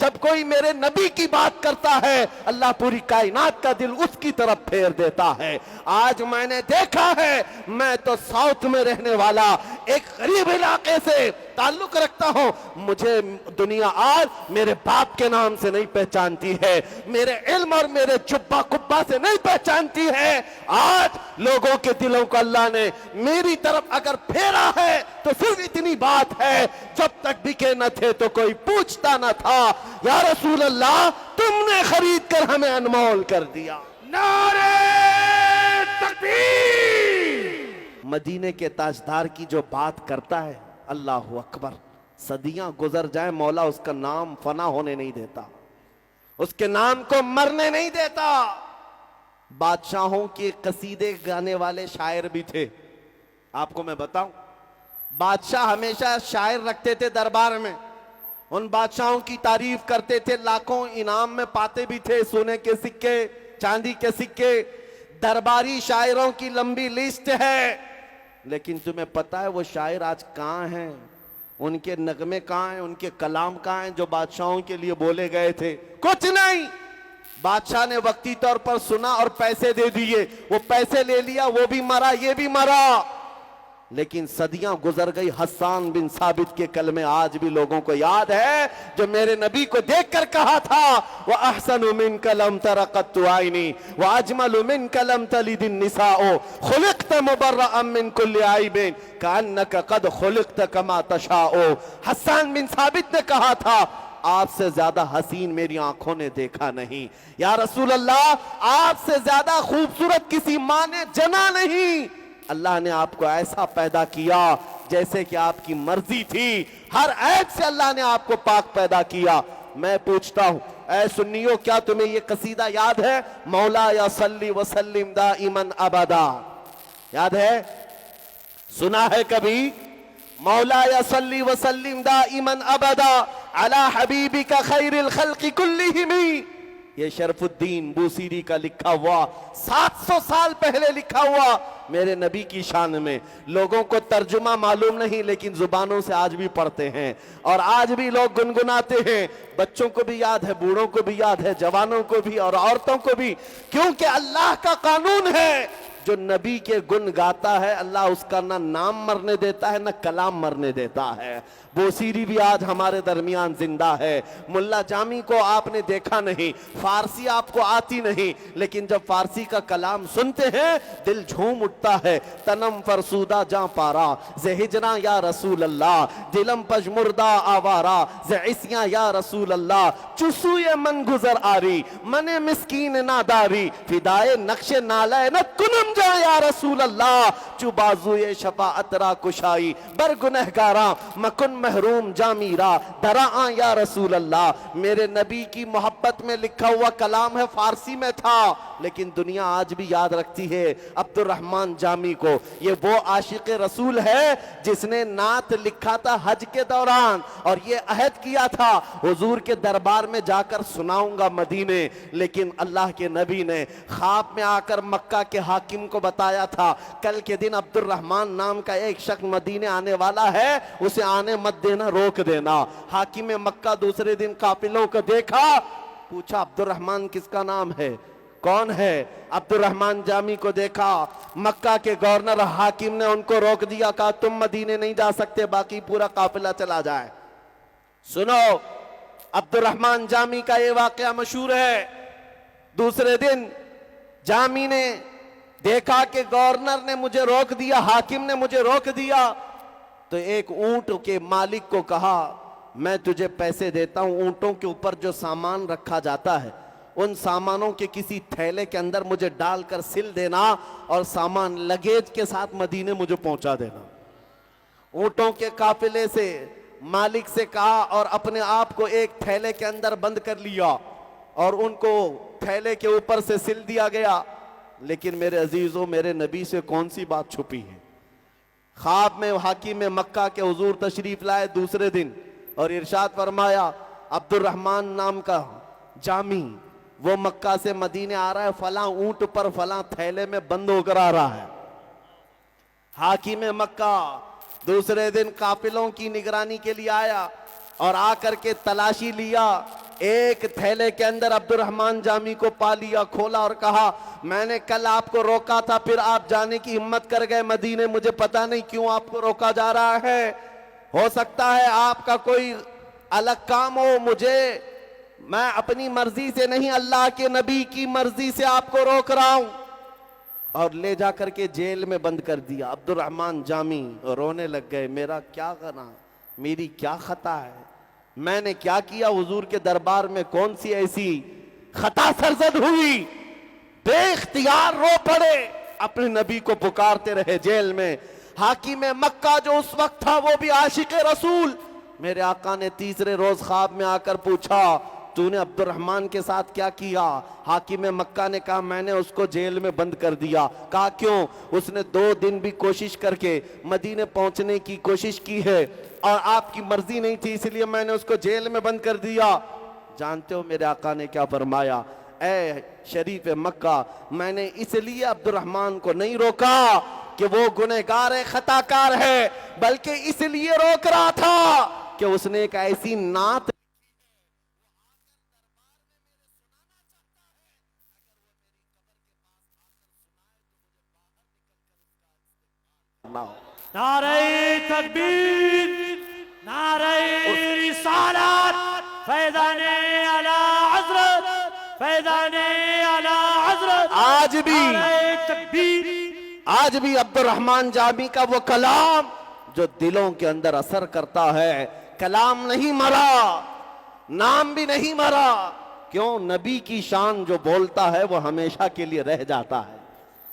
جب کوئی میرے نبی کی بات کرتا ہے اللہ پوری کائنات کا دل اس کی طرف پھیر دیتا ہے۔ آج میں نے دیکھا ہے، میں تو ساؤتھ میں رہنے والا ایک غریب علاقے سے تعلق رکھتا ہوں، مجھے دنیا آج میرے باپ کے نام سے نہیں پہچانتی ہے، میرے علم اور میرے جبہ کبہ سے نہیں پہچانتی ہے۔ آج لوگوں کے دلوں کو اللہ نے میری طرف اگر پھیرا ہے تو صرف اتنی بات ہے، جب تک بکے نہ تھے تو کوئی پوچھتا نہ تھا، یا رسول اللہ تم نے خرید کر ہمیں انمول کر دیا۔ نعرہ تکبیر! مدینے کے تاجدار کی جو بات کرتا ہے، اللہ اکبر، صدیاں گزر جائیں مولا اس کا نام فنا ہونے نہیں دیتا، اس کے نام کو مرنے نہیں دیتا۔ بادشاہوں کے قصیدے گانے والے شاعر بھی تھے، آپ کو میں بتاؤں، بادشاہ ہمیشہ شاعر رکھتے تھے دربار میں، ان بادشاہوں کی تعریف کرتے تھے، لاکھوں انعام میں پاتے بھی تھے، سونے کے سکے، چاندی کے سکے، درباری شاعروں کی لمبی لسٹ ہے۔ لیکن تمہیں پتا ہے وہ شاعر آج کہاں ہیں؟ ان کے نغمے کہاں ہیں؟ ان کے کلام کہاں ہیں جو بادشاہوں کے لیے بولے گئے تھے؟ کچھ نہیں۔ بادشاہ نے وقتی طور پر سنا اور پیسے دے دیے، وہ پیسے لے لیا، وہ بھی مرا، یہ بھی مرا۔ لیکن صدیاں گزر گئی، حسان بن ثابت کے کلمے آج بھی لوگوں کو یاد ہے، جو میرے نبی کو دیکھ کر کہا تھا، وَأَحْسَنُ مِنْكَ لَمْ تَرَ قَطُّ عَيْنِي وَأَجْمَلُ مِنْكَ لَمْ تَلِدِ النِّسَاءُ خُلِقْتَ مُبَرَّأً مِنْ كُلِّ عَيْبٍ كَأَنَّكَ قَدْ خُلِقْتَ كَمَا تَشَاءُ۔ حسان بن ثابت نے کہا تھا، آپ سے زیادہ حسین میری آنکھوں نے دیکھا نہیں، یا رسول اللہ آپ سے زیادہ خوبصورت کسی ماں نے جنا نہیں۔ اللہ نے آپ کو ایسا پیدا کیا جیسے کہ آپ کی مرضی تھی، ہر عیب سے اللہ نے آپ کو پاک پیدا کیا۔ میں پوچھتا ہوں اے سنیو، کیا تمہیں یہ قصیدہ یاد ہے؟ مولا یا صلی وسلم دائماً ابدا، یاد ہے؟ سنا ہے کبھی؟ مولا یا صلی وسلم دائماً ابدا علی حبیبک خیر الخلق کلہم۔ یہ شرف الدین بوسیری کا لکھا ہوا، 700 سال پہلے لکھا ہوا میرے نبی کی شان میں۔ لوگوں کو ترجمہ معلوم نہیں لیکن زبانوں سے آج بھی پڑھتے ہیں اور آج بھی لوگ گنگناتے ہیں، بچوں کو بھی یاد ہے، بوڑھوں کو بھی یاد ہے، جوانوں کو بھی اور عورتوں کو بھی، کیونکہ اللہ کا قانون ہے، جو نبی کے گن گاتا ہے اللہ اس کا نہ نام مرنے دیتا ہے نہ کلام مرنے دیتا ہے۔ بوسیری بھی آج ہمارے درمیان زندہ ہے۔ ملا جامی کو آپ نے دیکھا نہیں، فارسی آپ کو آتی نہیں، لیکن جب فارسی کا کلام سنتے ہیں دل جھوم اٹھتا ہے۔ تنم فرسودہ جاں پارا زِ ہجراں یا رسول اللہ، دلم پجمردہ آوارا زِ عصیاں یا رسول اللہ، چسوئے من گزر آری من مسکین ناداری، فدائے نقش نالینت کنم جا یا رسول اللہ، چو بازوئے شفاعت را کشائی بر گنہگاراں مکن محروم جامیرا دراں یا رسول اللہ۔ میرے نبی کی محبت میں لکھا ہوا کلام ہے، فارسی میں تھا لیکن دنیا آج بھی یاد رکھتی ہے عبد الرحمن جامی کو۔ یہ وہ عاشق رسول ہے جس نے نعت لکھا تھا حج کے دوران اور یہ عہد کیا تھا حضور کے دربار میں جا کر سناؤں گا مدینے، لیکن اللہ کے نبی نے خواب میں آ کر مکہ کے حاکم کو بتایا تھا کل کے دن عبد الرحمن نام کا ایک شخص مدینے آنے والا ہے، اسے آنے مت دینا، روک دینا۔ حاکم مکہ دوسرے دن قافلوں کو دیکھا، پوچھا عبد الرحمن کس کا نام ہے، کون ہے؟ عبد الرحمن جامی کو دیکھا، مکہ کے گورنر حاکم نے ان کو روک دیا، کہا تم مدینے نہیں جا سکتے، باقی پورا قافلہ چلا جائے۔ سنو عبد الرحمن جامی کا یہ واقعہ مشہور ہے۔ دوسرے دن جامی نے دیکھا کہ گورنر نے مجھے روک دیا، حاکم نے مجھے روک دیا، تو ایک اونٹ کے مالک کو کہا میں تجھے پیسے دیتا ہوں، اونٹوں کے اوپر جو سامان رکھا جاتا ہے ان سامانوں کے کسی تھیلے کے اندر مجھے ڈال کر سل دینا اور سامان لگیج کے ساتھ مدینے مجھے پہنچا دینا۔ اونٹوں کے قافلے سے مالک سے کہا اور اپنے آپ کو ایک تھیلے کے اندر بند کر لیا اور ان کو تھیلے کے اوپر سے سل دیا گیا۔ لیکن میرے عزیزوں، میرے نبی سے کون سی بات چھپی ہے؟ خواب میں حاکم مکہ کے حضور تشریف لائے دوسرے دن اور ارشاد فرمایا عبد الرحمن نام کا جامی وہ مکہ سے مدینے آ رہا ہے، فلاں اونٹ پر فلاں تھیلے میں بند ہو کر آ رہا ہے۔ حاکم مکہ دوسرے دن قافلوں کی نگرانی کے لیے آیا اور آ کر کے تلاشی لیا ایک تھیلے کے اندر عبد الرحمن جامی کو پا لیا، کھولا اور کہا میں نے کل آپ کو روکا تھا، پھر آپ جانے کی ہمت کر گئے مدینے، مجھے پتا نہیں کیوں آپ کو روکا جا رہا ہے، ہو سکتا ہے آپ کا کوئی الگ کام ہو، میں اپنی مرضی سے نہیں اللہ کے نبی کی مرضی سے آپ کو روک رہا ہوں، اور لے جا کر کے جیل میں بند کر دیا۔ عبد الرحمن جامی رونے لگ گئے، میرا کیا گناہ، میری کیا خطا ہے، میں نے کیا کیا، حضور کے دربار میں کون سی ایسی خطا سرزد ہوئی، بے اختیار رو پڑے، اپنے نبی کو پکارتے رہے جیل میں۔ حاکم مکہ جو اس وقت تھا وہ بھی عاشق رسول، میرے آقا نے تیسرے روز خواب میں آ کر پوچھا تو نے عبد الرحمن کے ساتھ کیا کیا؟ حاکم مکہ نے کہا میں نے اس کو جیل میں بند کر دیا۔ کہا کیوں؟ اس نے 2 دن بھی کوشش کر کے مدینے پہنچنے کی کوشش کی ہے اور آپ کی مرضی نہیں تھی، اس لیے میں نے اس کو جیل میں بند کر دیا۔ جانتے ہو میرے آقا نے کیا فرمایا؟ اے شریف مکہ، میں نے اس لیے عبد الرحمن کو نہیں روکا کہ وہ گنہگار خطا کار ہے، بلکہ اس لیے روک رہا تھا کہ اس نے ایک ایسی نعت نعرہ تکبیر، نعرہ رسالت، فیضان اعلی حضرت، فیضان اعلی حضرت، آج بھی نعرہ تکبیر۔ آج بھی عبد الرحمن جامی کا وہ کلام جو دلوں کے اندر اثر کرتا ہے، کلام نہیں مرا، نام بھی نہیں مرا، کیوں؟ نبی کی شان جو بولتا ہے وہ ہمیشہ کے لیے رہ جاتا ہے،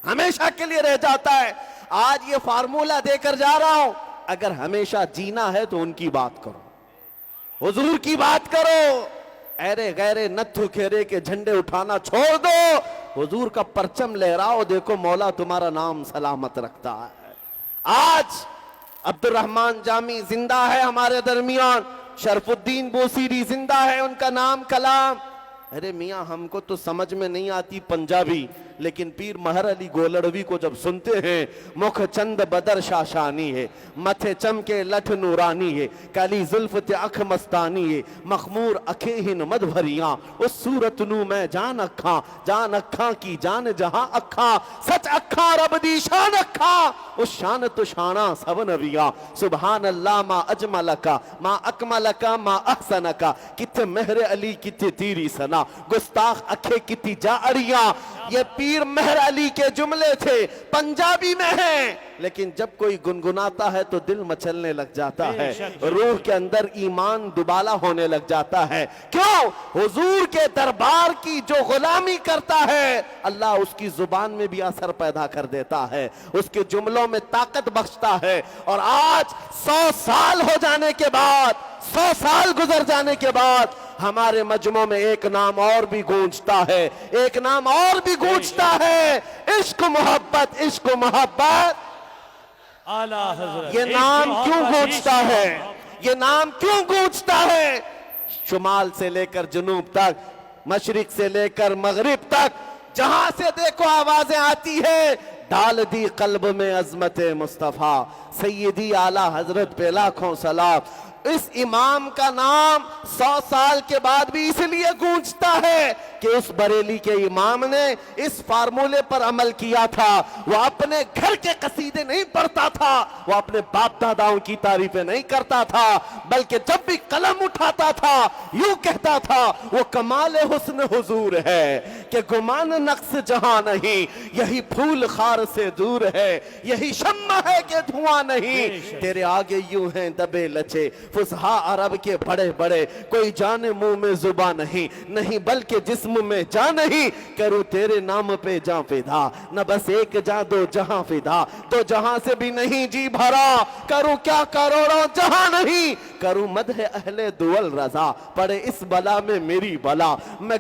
ہمیشہ کے لیے رہ جاتا ہے۔ آج یہ فارمولہ دے کر جا رہا ہوں، اگر ہمیشہ جینا ہے تو ان کی بات کرو، حضور کی بات کرو، ایرے غیرے نتھو کھیرے کے جھنڈے اٹھانا چھوڑ دو، حضور کا پرچم لہراؤ، دیکھو مولا تمہارا نام سلامت رکھتا ہے۔ آج عبد الرحمن جامی زندہ ہے ہمارے درمیان، شرف الدین بوسیری زندہ ہے، ان کا نام کلام۔ ارے میاں ہم کو تو سمجھ میں نہیں آتی پنجابی، لیکن پیر مہر علی گولڑوی کو جب سنتے ہیں، مکھ چند بدر شاشانی ہے، متھے چمکے لٹھ نورانی ہے، کالی زلف تے اکھ مستانی ہے، مخمور اکھیں ہن مد بھریاں، اس صورت نو میں جان اکھاں کی جان جہاں اکھاں، سچ اکھاں رب دی شان اکھاں، اس شان تو شاناں سب نبیاں، سبحان اللہ ما اجملکا ما اکملکا ما احسنکا، کتھے مہر علی کتھے تیری سنا، گستاخ اکھے کتھی جا اڑیاں۔ یہ پیر مہر علی کے جملے تھے، پنجابی میں ہیں، لیکن جب کوئی گنگناتا ہے تو دل مچلنے لگ جاتا ہے، روح کے اندر ایمان دوبالا ہونے لگ جاتا ہے۔ کیوں؟ حضور کے دربار کی جو غلامی کرتا ہے، اللہ اس کی زبان میں بھی اثر پیدا کر دیتا ہے، اس کے جملوں میں طاقت بخشتا ہے۔ اور آج 100 سال ہو جانے کے بعد، 100 سال گزر جانے کے بعد، ہمارے مجمع میں ایک نام اور بھی گونجتا ہے، ایک نام اور بھی گونجتا ہے، عشق محبت، عشق محبت۔ اعلی حضرت یہ نام کیوں گونجتا ہے؟ یہ نام کیوں گونجتا ہے؟ شمال سے لے کر جنوب تک، مشرق سے لے کر مغرب تک، جہاں سے دیکھو آوازیں آتی ہے، ڈال دی قلب میں عظمت مصطفیٰ، سیدی اعلی حضرت پہ لاکھوں سلام۔ اس امام کا نام 100 سال کے بعد بھی اس لیے گونجتا ہے کہ اس بریلی کے امام نے اس فارمولے پر عمل کیا تھا۔ وہ اپنے گھر کے قصیدے نہیں پڑھتا تھا، وہ اپنے باپ داداؤں کی تعریفیں نہیں کرتا تھا، بلکہ جب بھی قلم اٹھاتا تھا یوں کہتا تھا وہ کمال حسن حضور ہے کہ گمان نقص جہاں نہیں، یہی پھول خار سے دور ہے، یہی شمع ہے کہ دھواں نہیں، تیرے آگے یوں ہیں دبے لچے فصحا عرب کے بڑے بڑے، کوئی جان منہ میں زباں نہیں بلکہ جسم میں جان نہیں، کروں تیرے نام پہ جاں فدا، نہ بس ایک جاں دو جہاں فدا، دو جہاں سے بھی نہیں جی بھرا، کروں کیا کروڑوں جہاں نہیں، کروں مدح اہل دول رضا، پڑے اس بلا میں میری بلا، میں